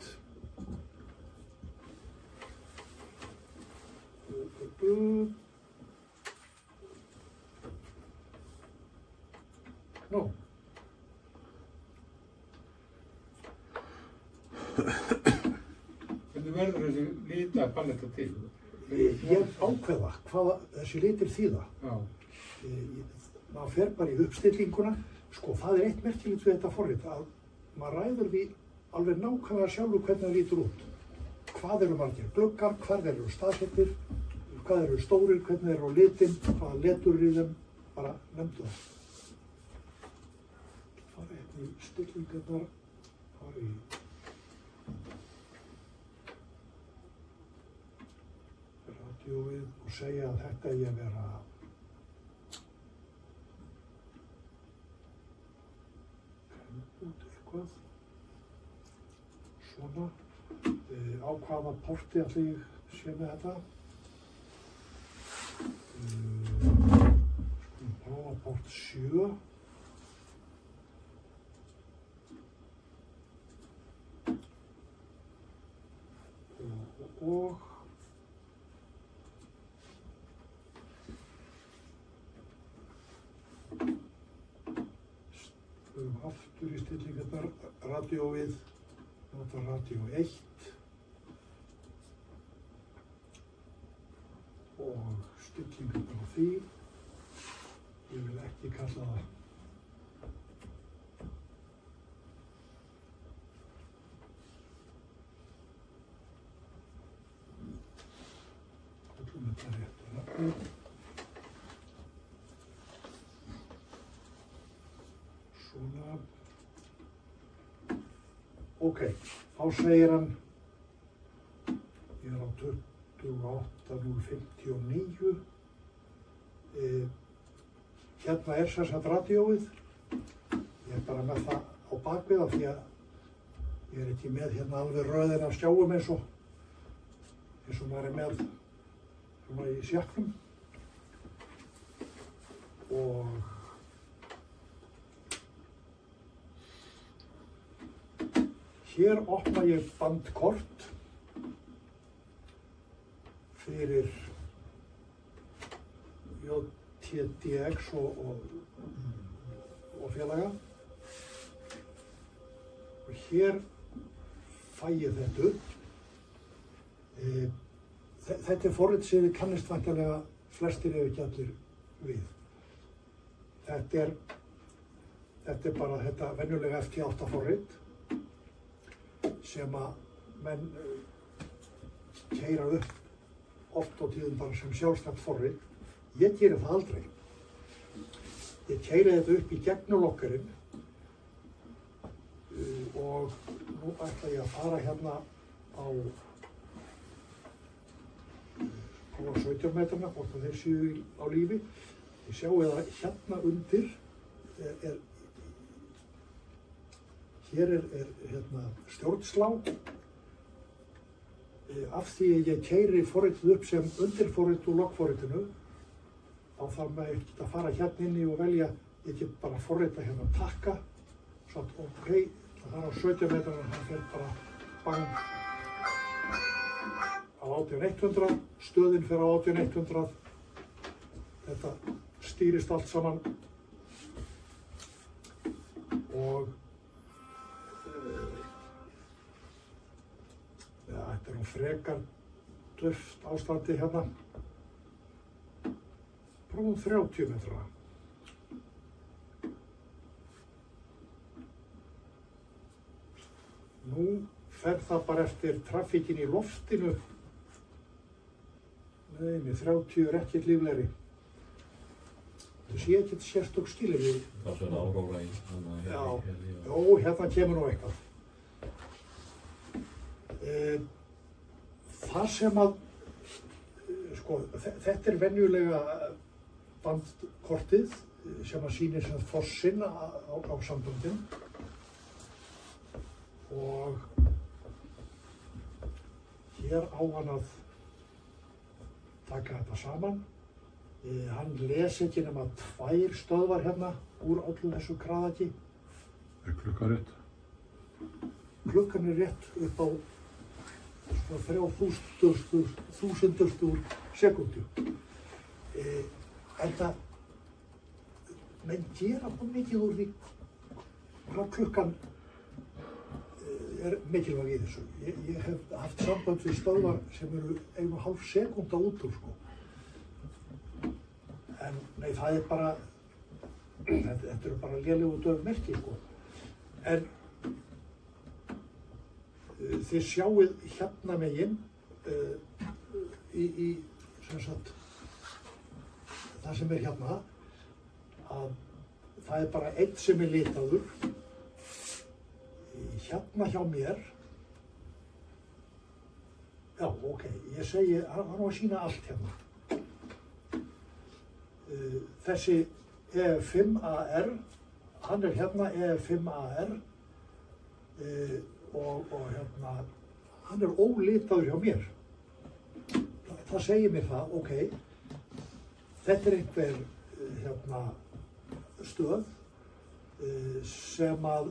Nú. Hvernig verður þessi litapaletta til? Ég ákveða hvað þessi litir þýða. Já. Maður fer bara í uppstillinguna. Sko, það er eitt merkilegt við þetta forrit að maður ræður við alveg nákvæmlega sjálfur hvernig það lítur út. Hvað eru margir gluggar, hvað eru staðsettir, hvað eru stórir, hvernig eru á litin, hvaða letur eru í þeim, bara nefndu það. Það er einn í stillingarnar, það er í radíóið og segja að þetta eigi að vera út eitthvað, svona, á hvaða porti ætla ég sé með þetta. Skulum prófa port 7. Og aftur í stillingarnar, radíóið, nota radíó 1 og stillingarnar á því. Ég vil ekki kalla það kallum þetta réttu nafnið. Svona. Ok, þá segir hann, ég er á 28.059. Hérna er sem sagt radíóið. Ég er bara með það á bakvið af því að ég er ekki með hérna alveg röðina af skjáum eins og maður er með svona í sjakknum. Og hér opna ég bandkort fyrir JTDX og félaga. Og hér fæ ég þetta upp. Þetta er forrit sem þið kannist væntanlega flestir ef ekki allir við. Þetta er bara þetta venjulega FT8 forrit sem að menn keyra upp oft á tíðum bara sem sjálfstætt forrit. Ég geri það aldrei. Ég keyri þetta upp í gegnulokkarinn og nú ætla ég að fara hérna á 17 metrana, hvort að þeir séu á lífi. Ég sjáu að hérna undir hér er hérna stjórnslá. Af því að ég keyri forritið upp sem undirforrit úr loggforritinu, þá þarf maður ekkert að fara hérna inni og velja, ég get bara forrita hérna takka, svo að ok, það er á 17 metrana, það fer bara bang á 18100, stöðin fer á 18100, þetta stýrist allt saman og þetta er nú frekar döft ástandi hérna. Prófum 30 metra. nú fer það bara eftir traffíkin í loftinu. Nei, 30 er ekkert líflegri. Það sé ekkert sérstök skilyrði. Það er svona áróra í Já, jó, hérna kemur nú eitthvað. Það sem að, sko, þetta er venjulega bandkortið sem að sýnir sem fossinn á samböndin. Og hér á hann að taka þetta saman. Hann les ekki nema 2 stöðvar hérna úr öllu þessu kraðaki. Er klukkan rétt? Klukkan er rétt upp á 3000 úr sekúndu. En það, menn gera mikið úr því hvað klukkan er mikilvæg í þessu. Ég hef haft samband við stöðvar sem eru 1,5 sekúnda út úr, sko. En nei, það er bara, þetta eru bara lélegu döf merki, sko. En þið sjáuð hérna megin í sem sagt, það sem er hérna, að það er bara einn sem er litaður. Hérna hjá mér, já, ok, ég segi, hann var að sýna allt hérna. Þessi EF5AR, hann er hérna EF5AR og hérna, hann er ólitaður hjá mér. Það segir mér það, ok, þetta er einhver hérna, stöð sem að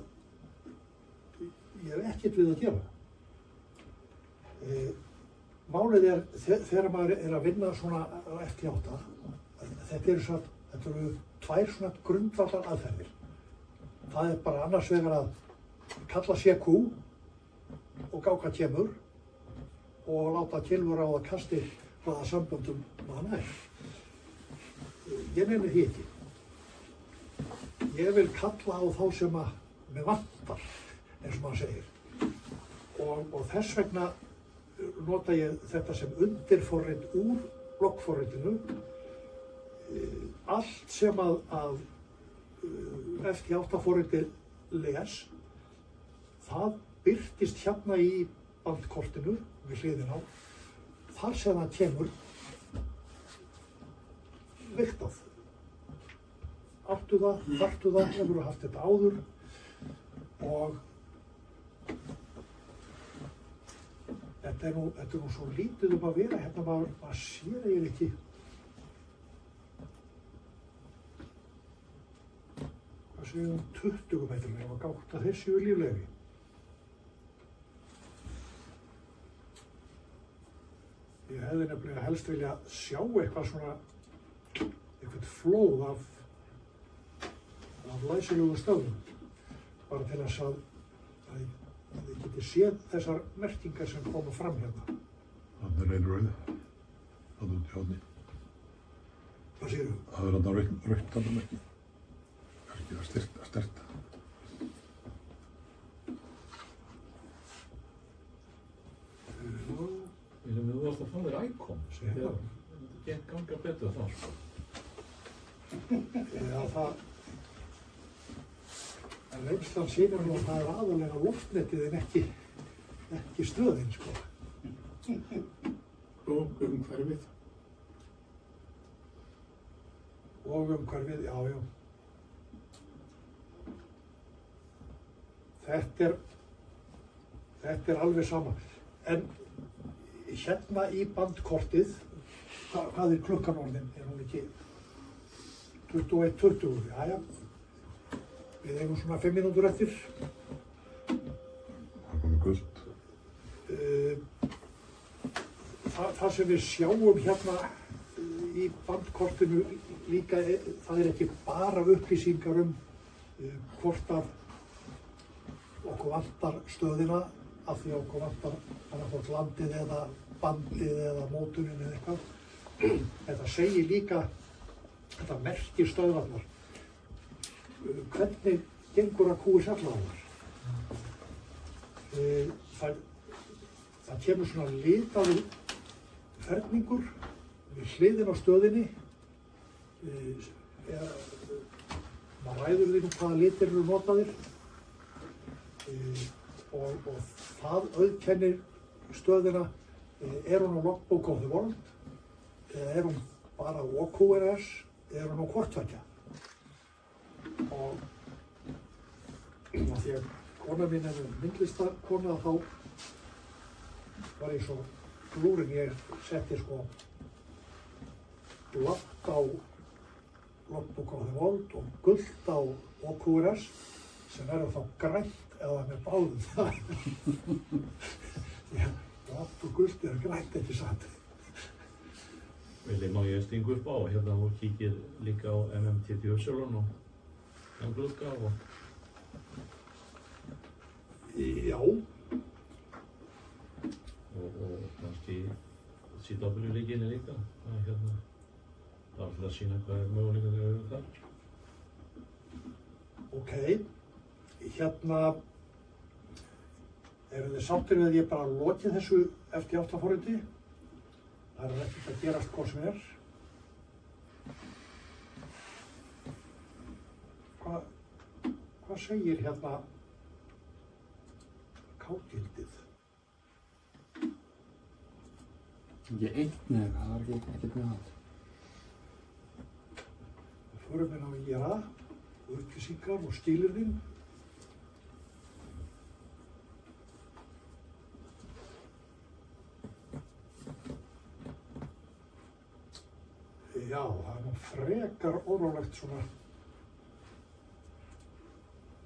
ég hef ekkert við að gera. Málið er, þegar maður er að vinna svona eftir 8, þetta eru 2 svona grundvallar aðferðir. Það er bara annars vegar að kalla CQ og gá hvað kemur og láta tilvera á að kasti hvaða samböndum maður er. Ég nefnir því ekki. Ég vil kalla á þá sem að mig vantar, eins og maður segir. Og þess vegna nota ég þetta sem undirforrit úr blokkforritinu. Allt sem að FT8 forritið les, það birtist hérna í bandkortinu við hliðin á, þar sem það kemur vigtað. Áttu það, þarftu það, hefur haft þetta áður og þetta er nú svo lítið að vera, hérna maður sér eiginlega ekki. Hvað segum 20 metrum, ef að gátt að þeir séu líflegri. Ég hefði nefnilega helst vilja sjá eitthvað svona, eitthvað flóð af læsilegu stöðum, bara til þess að þið geti séð þessar merkingar sem koma fram hérna. Það er einu rauð, það út í hodni. Hvað segirðu? Það er þarna rautt kandamerki. Ekki að sterta. Þú varst að fá þér ICOM, þetta gekk ganga betur þá, sko. Já, það reynslan sýnir nú að það er aðalega loftnetið en ekki stöðin, sko. Og umhverfið. Og umhverfið, já. Þetta er alveg sama. En hérna í bandkortið, hvað er klukkan orðin? Er hún ekki 21:20? Jæja. Við eigum svona 5 mínútur eftir. Það komið guld. Það sem við sjáum hérna í bandkortinu líka, það er ekki bara upplýsingar hvort að okkur vantar stöðina af því okkur vantar annað landið eða bandið eða móturinn eða eitthvað. Þetta segir líka, þetta merkir stöðvarnar. Hvernig gengur að QSL á þar? Það kemur svona litaður ferningur við hliðin á stöðinni. Maður ræður því nú hvaða litir eru notaðir og það auðkennir stöðina. Er hún á Logbook of the World eða er hún bara á OQRS eða er hún á hvort tveggja? Og því að kona mín er myndlistarkona þá var ég svo glúrin, ég setti sko blátt á Logbook of the World og gult á OQRS sem verður þá grænt eða með báðum það. Já, blátt og gult er grænt ekki satt. Vili, má ég stinga upp á hérna og kíkir líka á MMTTY og þann glugga og... Já. Og kannski CW-líkinni líka. Það er hérna, bara fyrir að sýna hvað er möguleika þegar við erum þar. Ok, hérna eru þið sáttir við að ég bara loki þessu FT8-forriti? Það er ekkert að gerast hvað sem er. Hvað segir hérna K-gildið? Ég einn eða það var ekkert með það. Við förum inn á IRA, upplýsingar og skilyrðin. Já, það er nú frekar órólegt svona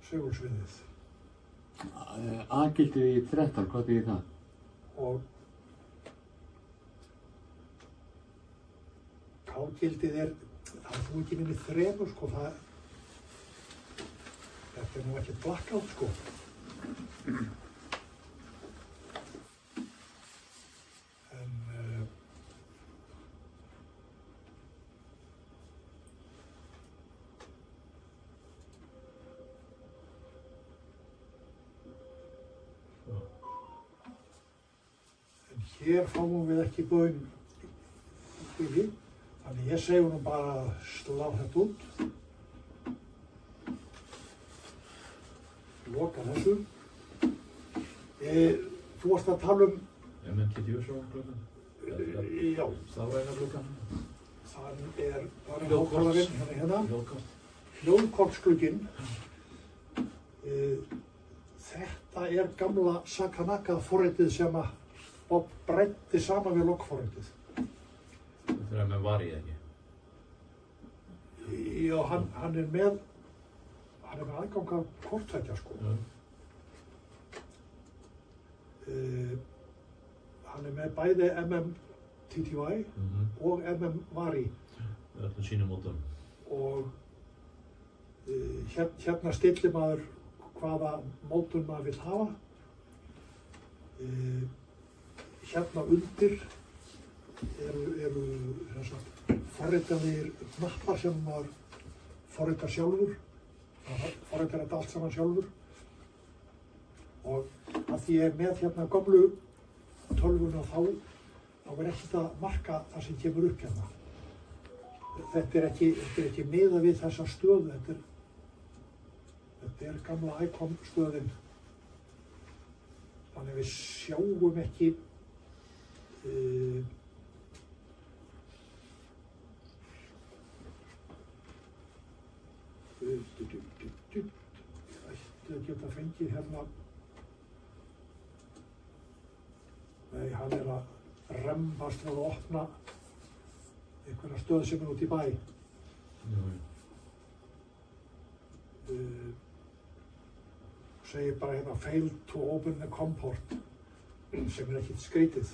segulsviðið. A-gildið í 13, hvað þýðir það? Og K-gildið það er þú ekki minni 3, sko, þetta er nú ekki blackout, sko. Hér fáum við ekki gaum fyrir, þannig ég segi nú bara að slá þetta út. Loka þessu. Þú varst að tala um... MMTTY gluggan? Já. Stafræna gluggan? Það er hátalarinn hérna. Hljóðkort. Hljóðkortsglugginn. Þetta er gamla Sakanaka forritið sem að Bob breytti saman við logforritið. Þetta er með vari ekki? Já, hann er með aðgang af hvort tveggja, sko. Hann er með bæði MMTTY og MM-vari. Öllum sínum mótum. Og hérna stillir maður hvaða mótum maður vill hafa. Hérna undir eru forritaðir knappar sem maður forritar sjálfur. Það forritar þetta allt saman sjálfur. Og að því ég er með hérna gömlu tölvuna þá er ekkert að marka það sem kemur upp hérna. Þetta er ekki miðað við þessa stöðu. Þetta er gamla ICOM stöðin. Þannig við sjáum ekki Ég ætti að geta fengið hérna. Nei, hann er að rembast við að opna einhverja stöð sem er út í bæ. Segir bara hérna failed to open the COM port sem er ekkert skrítið.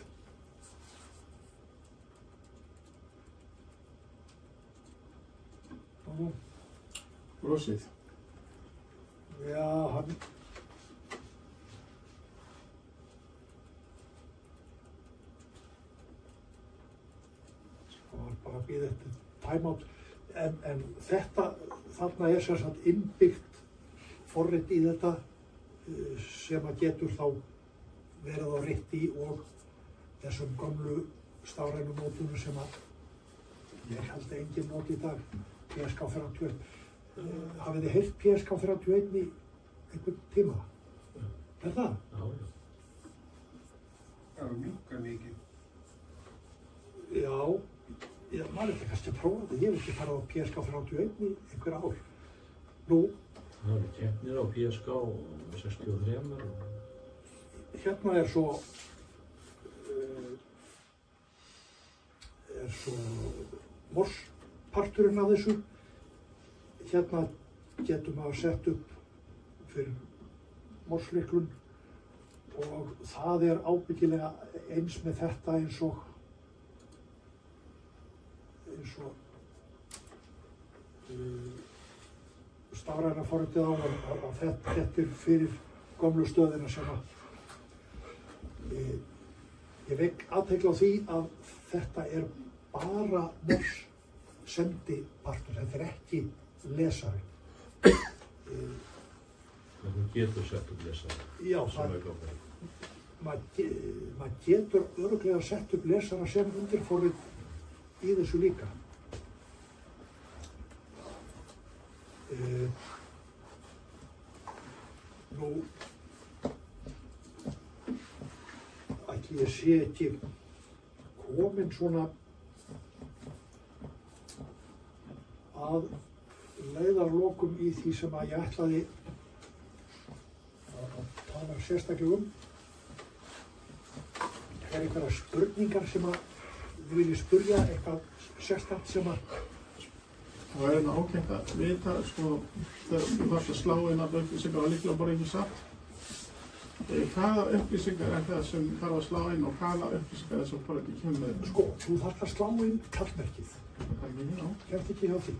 Brosið. Já, hann... Það var bara að bíða eftir timeout. En þetta, þarna er sem sagt innbyggt forrit í þetta sem að getur þá verið á rétti og þessum gömlu stafrænu mótunum sem að ég held að enginn nót í dag, PSK 31. Hafið þið heyrt PSK 31 í einhvern tíma? Er það? Það var mjúka mikið. Já, maður er kannski að prófa þetta. Ég hef ekki farið á PSK 31 í einhver ár. Nú? Það eru keppnir á PSK 63. Hérna er svo morsparturinn af þessu. Hérna getum við að setja upp fyrir morslyklun og það er ábyggilega eins með þetta eins og stafræna forritið á að þetta er fyrir gömlu stöðina sem að ég vek athygli á því að þetta er bara mors sendipartur, þetta er ekki lesari. Þú getur sett upp lesara. Já, maður getur örugglega sett upp lesara sem undirforrit í þessu líka. Nú, ætli ég sé ekki komin svona að leiðarlokum í því sem að ég ætlaði að tala sérstaklega um. Er einhverja spurningar sem að þið viljið spurja, eitthvað sérstakt sem að Það er ágætt að vita, sko, þegar þú þarfst að slá inn af upplýsingar og líklega bara ekki satt. Hvaða upplýsingar er það sem þarf að slá inn og hvaða upplýsingar er sem bara ekki kemur með? Sko, þú þarfst að slá inn kallmerkið. Kemst ekki hjá því.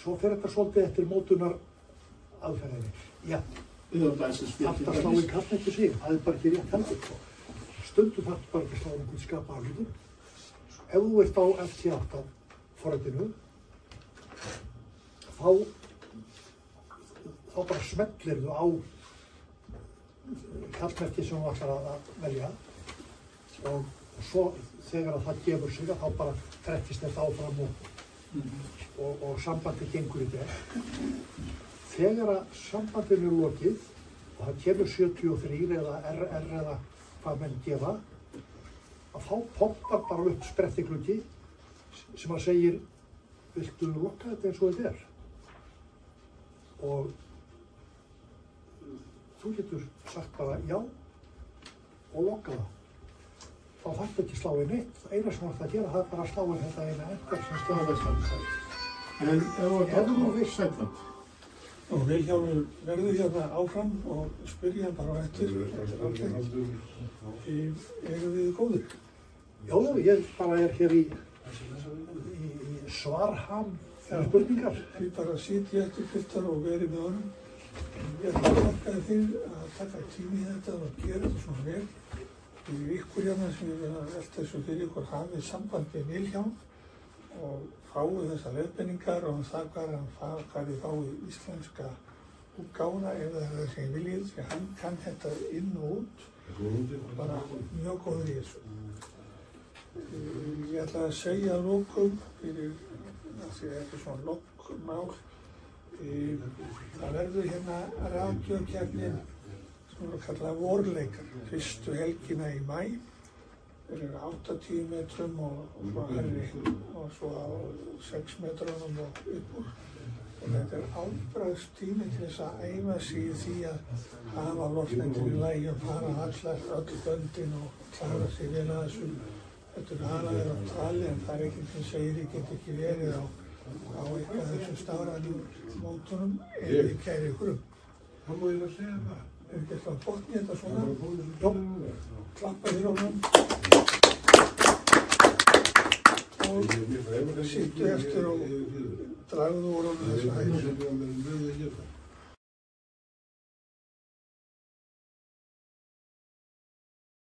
Svo fer þetta svolítið eftir mótunar aðferðinni. Já, þarfst að slá inn kallmerkið sig, það er bara ekki rétt heldur. Stundum þarfst bara ekki að slá inn einhvern skapaðan hlutum. Ef þú ert á FT8 forritinu, þá bara smellir þú á kallmerkið sem þú ætlar að velja og svo þegar að það gefur sig þá bara trekkist þetta áfram og sambandið gengur í gegn. Þegar að sambandinu er lokið og það kemur 73 eða RR eða hvað menn gefa, að þá poppar bara upp sprettigluggi sem að segir viltu lokka þetta eins og þetta er? Og þú getur sagt bara já og lokka það. Þá þarftu ekki slá inn eitt. Það eina sem þú ætti að gera það er bara að slá inn þetta eina enter sem stöðvæðsland. En ef þú veist sætland? Og Vilhjálmur verður hérna áfram og spyrja bara á eftir ágætt. Eru við góðir? Já, ég bara er hér í svarham fyrir spurningar. Því bara sitja eftir piltar og verið með honum. Ég ætla að þakka þér að taka tími í þetta og gera þetta svona vel. Fyrir ykkur hérna sem ég vil að velta þessu fyrir ykkur hafið samband við Vilhjálm og fáið þessar leiðbeiningar og það hvað þið fáið íslenska útgáfuna ef það er það sem ég viljið, því hann kann þetta inn og út. Bara mjög góður í þessu. Ég ætla að segja að lokum fyrir því að þetta er svona lokkmál. Það verður hérna radiokeppnin sem við kallað vorleikar, fyrstu helgina í maí. Þeir eru 80 metrum og svo herri og svo á 6 metrunum og upp úr. Og þetta er ábragðstími til þess að æfa sig í því að hafa loftnettir í lagi og fara allar öll böndin og klára sig vel að þessu. Þetta er halaðir á tali en það er ekkert sem segir ég get ekki verið á eitthvað þessum stafrænum mótunum ef ég kæri ykkur um. Það má ég að segja það. Ef við getum að botni þetta svona, klappa þér á hann og sittu eftir og dragðu úr honum þessu hægir.